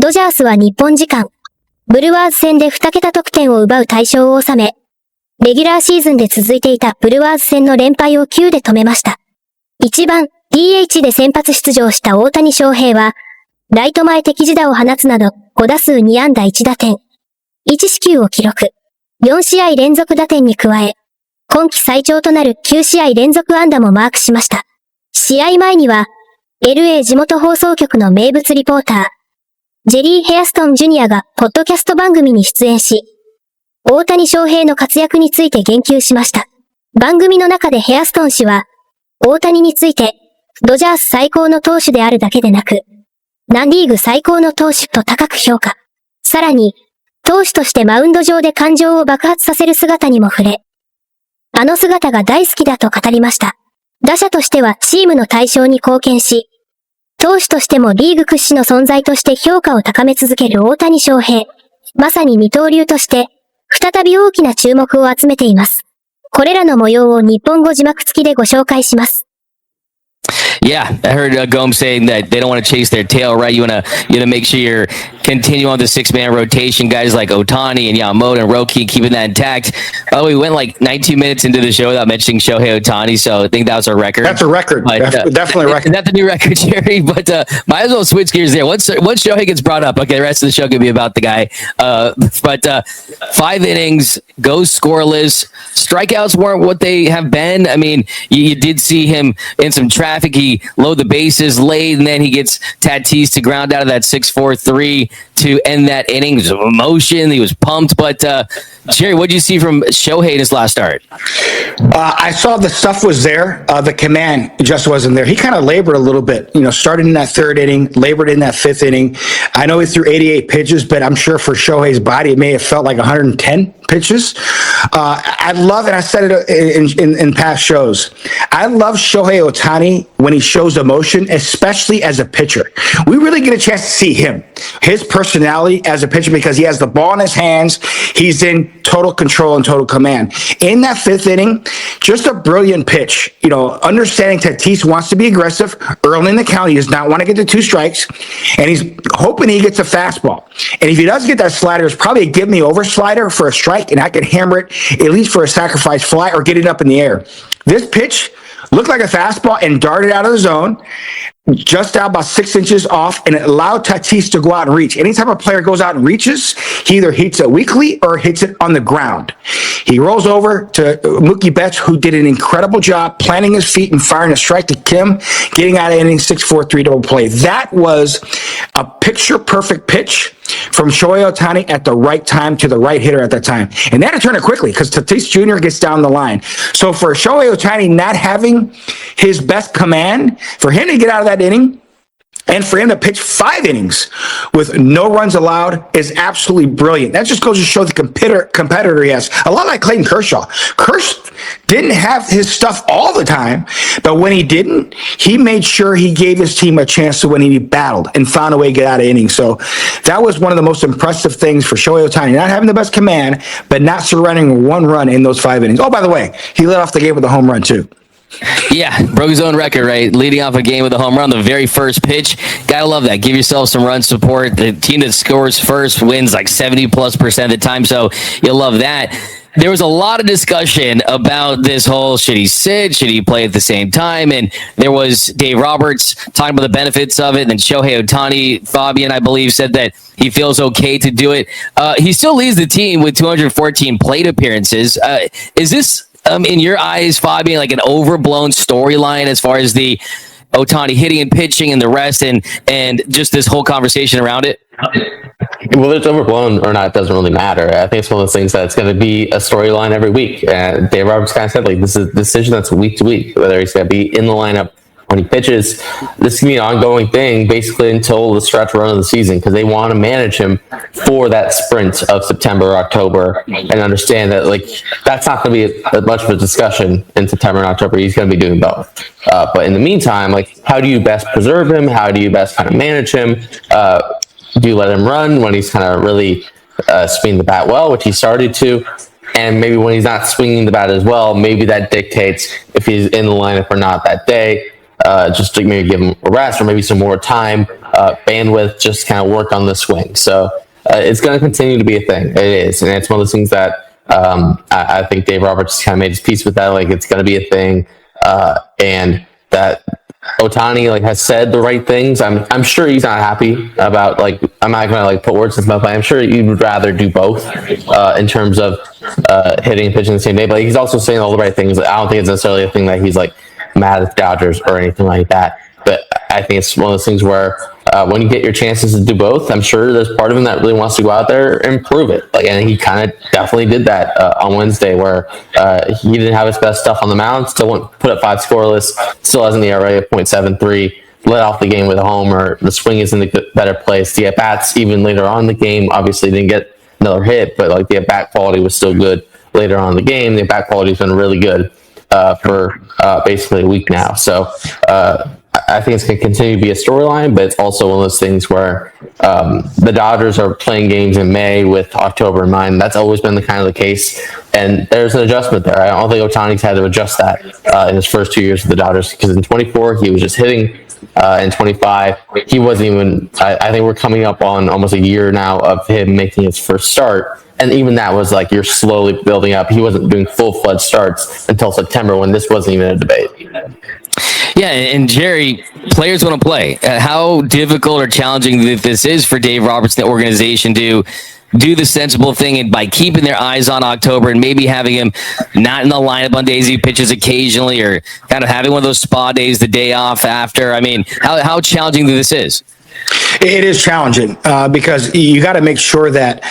ドジャースは日本時間、ブルワーズ戦で2桁得点を奪う大勝を収め、レギュラーシーズンで続いていたブルワーズ戦の連敗を9で止めました。1番 DH で先発出場した大谷翔平は、ライト前敵地打を放つなど5打数2安打1打点、1四球を記録。4試合連続打点に加え、今季最長となる9試合連続安打もマークしました。試合前には、LA 地元放送局の名物リポーター、ジェリー・ヘアストン・ジュニアがポッドキャスト番組に出演し、大谷翔平の活躍について言及しました。番組の中でヘアストン氏は、大谷について、ドジャース最高の投手であるだけでなく、南リーグ最高の投手と高く評価。さらに、投手としてマウンド上で感情を爆発させる姿にも触れ、あの姿が大好きだと語りました。打者としてはチームの大勝に貢献し、投手としてもリーグ屈指の存在として評価を高め続ける大谷翔平。まさに二刀流として、再び大きな注目を集めています。これらの模様を日本語字幕付きでご紹介します。Yeah, I heard Gomes saying that they don't want to chase their tail, right? You want to make sure you're continue on the 6-man rotation, guys like Ohtani and Yamamoto and Roki, keeping that intact. Oh, we went like 19 minutes into the show without mentioning Shohei Ohtani, so I think that was our record. That's a record. But, definitely a record. Is that the new record, Jerry? But might as well switch gears there. Once Shohei gets brought up, okay, the rest of the show could be about the guy. But 5 innings, goes scoreless. Strikeouts weren't what they have been. I mean, you did see him in some traffic. He loaded the bases late, and then he gets Tatis to ground out of that 6-4-3 to end that inning. It was emotion. He was pumped. But Jerry, what did you see from Shohei in his last start? I saw the stuff was there. The command just wasn't there. He kind of labored a little bit, started in that 3rd inning, labored in that 5th inning. I know he threw 88 pitches, but I'm sure for Shohei's body, it may have felt like 110 pitches. I love, and I said it in past shows, I love Shohei Ohtani when he shows emotion, especially as a pitcher. We really get a chance to see him, his personality as a pitcher, because he has the ball in his hands. He's in total control and total command. In that 5th inning, just a brilliant pitch. Understanding Tatis wants to be aggressive early in the count. He does not want to get to 2 strikes, and he's hoping he gets a fastball. And if he does get that slider, it's probably a give me over slider for a strike, and I can hammer it at least for a sacrifice fly or get it up in the air. This pitch looked like a fastball and darted out of the zone, just out about 6 inches off, and it allowed Tatis to go out and reach. Anytime a player goes out and reaches, he either hits it weakly or hits it on the ground. He rolls over to Mookie Betts, who did an incredible job planting his feet and firing a strike to Kim, getting out of inning 6-4-3 double play. That was a picture-perfect pitch from Shohei Ohtani at the right time to the right hitter at that time. And they had to turn it quickly because Tatis Jr. gets down the line. So for Shohei Ohtani not having his best command, for him to get out of that inning, and for him to pitch 5 innings with no runs allowed is absolutely brilliant. That just goes to show the competitor he has. A lot like Clayton Kershaw. Kershaw didn't have his stuff all the time, but when he didn't, he made sure he gave his team a chance to when he battled and found a way to get out of innings. So that was one of the most impressive things for Shohei Ohtani. Not having the best command, but not surrendering 1 run in those 5 innings. Oh, by the way, he led off the game with a home run too. Yeah, broke his own record, right? Leading off a game with a home run, the very first pitch. Gotta love that. Give yourself some run support. The team that scores first wins like 70+% of the time, so you'll love that. There was a lot of discussion about this whole, should he sit, should he play at the same time? And there was Dave Roberts talking about the benefits of it. And then Shohei Ohtani, Fabian, I believe, said that he feels okay to do it. He still leads the team with 214 plate appearances. Is this, in your eyes, Fabian, like an overblown storyline as far as the Ohtani hitting and pitching and the rest and just this whole conversation around it? Whether it's overblown or not doesn't really matter. I think it's one of those things that's going to be a storyline every week. And Dave Roberts kind of said, like, this is a decision that's week to week, whether he's going to be in the lineup when he pitches. This is going to be an ongoing thing basically until the stretch run of the season, because they want to manage him for that sprint of September or October and understand that, like, that's not going to be much of a discussion in September and October. He's going to be doing both. But in the meantime, like, how do you best preserve him? How do you best kind of manage him? Do you let him run when he's kind of really swinging the bat well, which he started to? And maybe when he's not swinging the bat as well, maybe that dictates if he's in the lineup or not that day. Just to maybe give him a rest or maybe some more time bandwidth just kind of work on the swing. So it's going to continue to be a thing. It is, and it's one of those things that I think Dave Roberts kind of made his peace with that. Like, it's going to be a thing, and that Ohtani has said the right things. I'm sure he's not happy about, I'm not going to put words in his mouth, but I'm sure he would rather do both in terms of hitting and pitching the same day. But he's also saying all the right things. I don't think it's necessarily a thing that he's mad at the Dodgers or anything like that. But I think it's one of those things where when you get your chances to do both, I'm sure there's part of him that really wants to go out there and prove it. And he kind of definitely did that on Wednesday, where he didn't have his best stuff on the mound, still went put up 5 scoreless, still has an ERA of .73, led off the game with a homer. The swing is in a better place. The at-bats, even later on in the game, obviously didn't get another hit, but the at-bat quality was still good later on in the game. The at-bat quality has been really good for basically a week now. So I think it's going to continue to be a storyline, but it's also one of those things where the Dodgers are playing games in May with October in mind. That's always been the case, and there's an adjustment there. I don't think Ohtani's had to adjust that in his first 2 years with the Dodgers, because in 24 he was just hitting. In 25, he wasn't even. I think we're coming up on almost a year now of him making his first start. And even that was you're slowly building up. He wasn't doing full-fledged starts until September, when this wasn't even a debate. Yeah, and Jerry, players want to play. How difficult or challenging this is for Dave Roberts and the organization to do the sensible thing, and by keeping their eyes on October and maybe having him not in the lineup on days he pitches occasionally, or kind of having one of those spa days the day off after. I mean, how challenging this is. It is challenging because you got to make sure that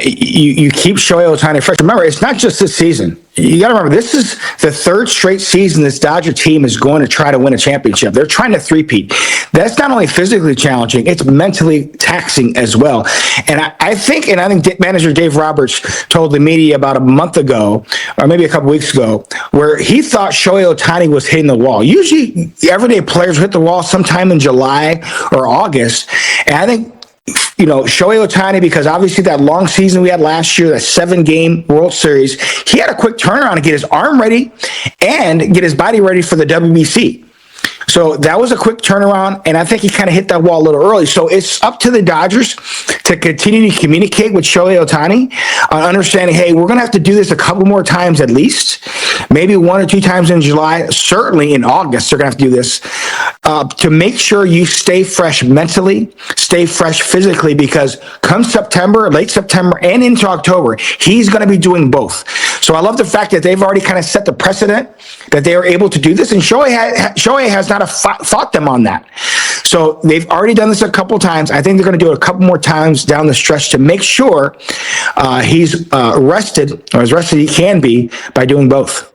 you keep Shohei Ohtani fresh. Remember, it's not just this season. You got to remember, this is the 3rd straight season this Dodger team is going to try to win a championship. They're trying to three-peat. That's not only physically challenging, it's mentally taxing as well. And I think manager Dave Roberts told the media about a month ago, or maybe a couple weeks ago, where he thought Shohei Ohtani was hitting the wall. Usually, everyday players hit the wall sometime in July or August. And I think Shohei Ohtani, because obviously that long season we had last year, that 7-game World Series, he had a quick turnaround to get his arm ready and get his body ready for the WBC. So that was a quick turnaround, and I think he kind of hit that wall a little early. So it's up to the Dodgers to continue to communicate with Shohei Ohtani on understanding, hey, we're going to have to do this a couple more times at least, maybe 1 or 2 times in July, certainly in August they're going to have to do this, to make sure you stay fresh mentally, stay fresh physically, because come September, late September, and into October, he's going to be doing both. So I love the fact that they've already kind of set the precedent that they are able to do this, and Shohei has not fought them on that. So they've already done this a couple times. I think they're going to do it a couple more times down the stretch to make sure he's rested, or as rested he can be, by doing both.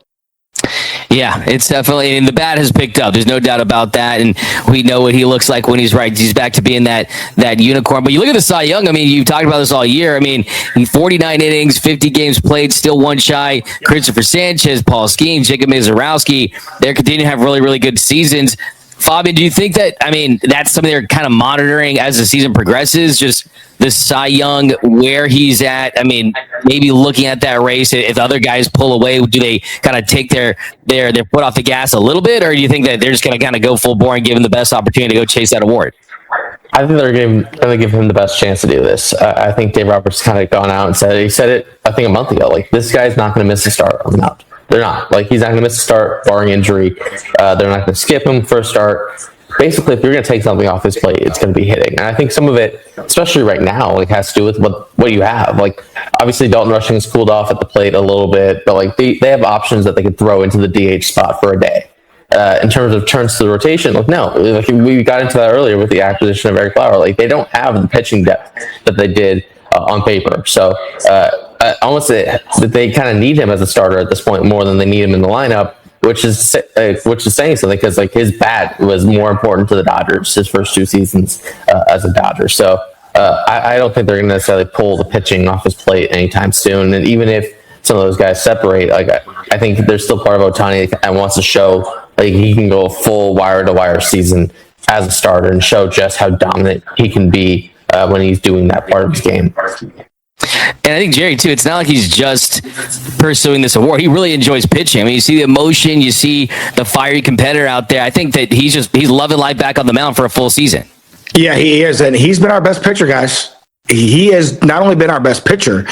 Yeah, it's definitely, and the bat has picked up. There's no doubt about that, and we know what he looks like when he's right. He's back to being that unicorn. But you look at the Cy Young. I mean, you've talked about this all year. I mean, 49 innings, 50 games played, still one shy. Christopher Sanchez, Paul Skeens, Jacob Mizorowski, they're continuing to have really, really good seasons. Fabian, do you think that, that's something they're kind of monitoring as the season progresses, just the Cy Young, where he's at? Maybe looking at that race, if other guys pull away, do they kind of take their foot off the gas a little bit, or do you think that they're just going to kind of go full bore and give him the best opportunity to go chase that award? I think they're going to give him the best chance to do this. I think Dave Roberts kind of gone out and said it, I think, a month ago. This guy's not going to miss a start on the mound. They're not. He's not going to miss a start, barring injury. They're not going to skip him for a start. Basically, if you're going to take something off his plate, it's going to be hitting. And I think some of it, especially right now, has to do with what you have. Obviously, Dalton Rushing has cooled off at the plate a little bit, but they have options that they could throw into the DH spot for a day. In terms of turns to the rotation, no. We got into that earlier with the acquisition of Eric Lauer. They don't have the pitching depth that they did on paper. So almost that they kind of need him as a starter at this point more than they need him in the lineup, which is saying something, because his bat was more important to the Dodgers his first 2 seasons as a Dodger. So I don't think they're going to necessarily pull the pitching off his plate anytime soon. And even if some of those guys separate, I think there's still part of Ohtani that wants to show he can go a full wire-to-wire season as a starter and show just how dominant he can be when he's doing that part of his game. And I think, Jerry, too, it's not like he's just pursuing this award. He really enjoys pitching. You see the emotion, you see the fiery competitor out there. I think that he's loving life back on the mound for a full season. Yeah, he is. And he's been our best pitcher, guys. He has not only been our best pitcher,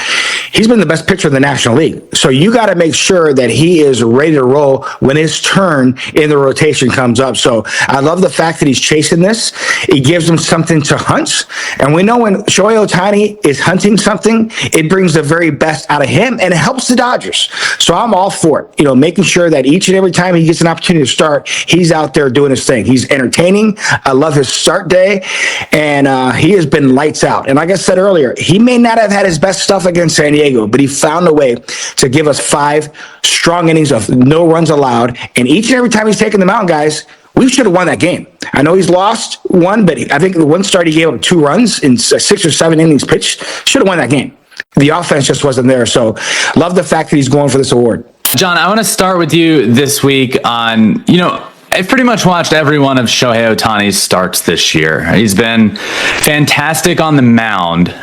he's been the best pitcher in the National League. So you got to make sure that he is ready to roll when his turn in the rotation comes up. So I love the fact that he's chasing this. It gives him something to hunt. And we know when Shohei Ohtani is hunting something, it brings the very best out of him and it helps the Dodgers. So I'm all for it. You know, making sure that each and every time he gets an opportunity to start, he's out there doing his thing. He's entertaining. I love his start day. And he has been lights out. And like I said earlier, he may not have had his best stuff against San Diego, but he found a way to give us 5 strong innings of no runs allowed. And each and every time he's taken the mound, guys, we should have won that game. I know he's lost one, but I think the one start he gave up 2 runs in 6 or 7 innings pitched. Should have won that game. The offense just wasn't there. So love the fact that he's going for this award. John, I want to start with you this week on, I've pretty much watched every one of Shohei Ohtani's starts this year. He's been fantastic on the mound,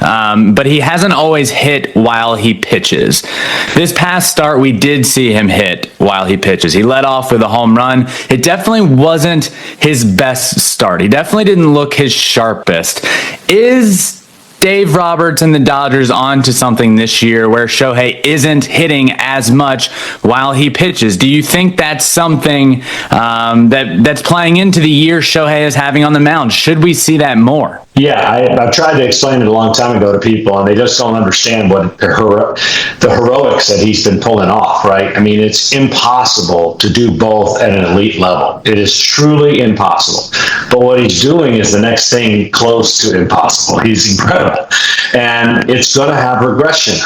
but he hasn't always hit while he pitches. This past start, we did see him hit while he pitches. He led off with a home run. It definitely wasn't his best start. He definitely didn't look his sharpest. Is Dave Roberts and the Dodgers onto something this year where Shohei isn't hitting as much while he pitches? Do you think that's something that's playing into the year Shohei is having on the mound? Should we see that more? Yeah, I've tried to explain it a long time ago to people, and they just don't understand what the heroics that he's been pulling off, right? I mean, it's impossible to do both at an elite level. It is truly impossible. But what he's doing is the next thing close to impossible. He's incredible. And it's going to have regression.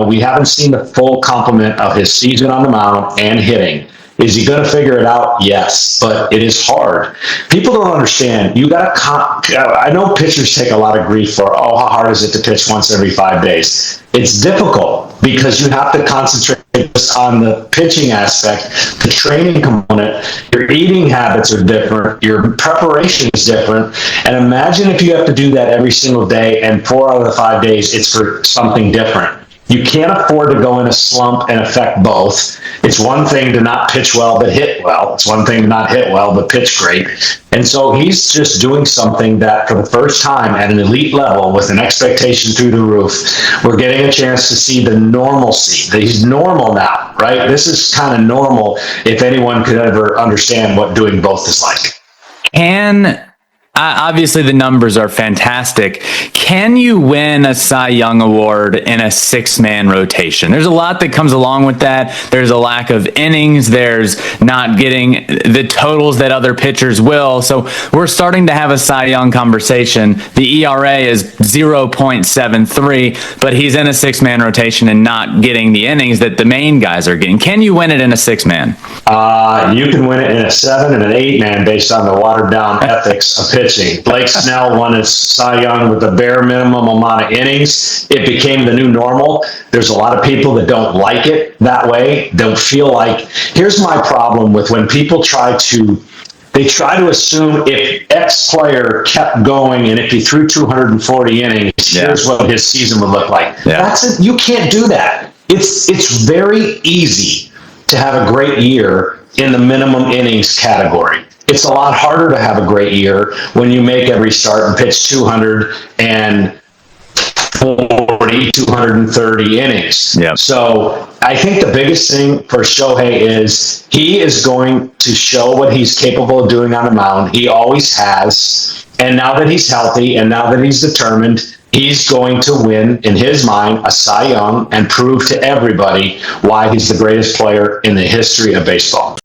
We haven't seen the full complement of his season on the mound and hitting. Is he going to figure it out? Yes, but it is hard. People don't understand. You got to. I know pitchers take a lot of grief for, how hard is it to pitch once every 5 days? It's difficult because you have to concentrate on the pitching aspect, the training component. Your eating habits are different. Your preparation is different. And imagine if you have to do that every single day, and 4 out of the 5 days it's for something different. You can't afford to go in a slump and affect both. It's one thing to not pitch well but hit well. It's one thing to not hit well but pitch great. And so he's just doing something that for the first time at an elite level with an expectation through the roof, we're getting a chance to see the normalcy. That he's normal now, right? This is kind of normal if anyone could ever understand what doing both is like. Obviously, the numbers are fantastic. Can you win a Cy Young Award in a 6-man rotation? There's a lot that comes along with that. There's a lack of innings. There's not getting the totals that other pitchers will. So we're starting to have a Cy Young conversation. The ERA is 0.73, but he's in a 6-man rotation and not getting the innings that the main guys are getting. Can you win it in a 6-man? You can win it in a 7 and an 8-man based on the watered-down ethics of pitching. Blake Snell won his Cy Young with the bare minimum amount of innings. It became the new normal. There's a lot of people that don't like it that way. Don't feel like. Here's my problem with when people try to assume if X player kept going and if he threw 240 innings, here's what his season would look like. Yeah. That's it. You can't do that. It's very easy to have a gregreat year in the minimum innings category. It's a lot harder to have a great year when you make every start and pitch 240, 230 innings. Yep. So I think the biggest thing for Shohei is he is going to show what he's capable of doing on the mound. He always has. And now that he's healthy and now that he's determined, he's going to win, in his mind, a Cy Young and prove to everybody why he's the greatest player in the history of baseball.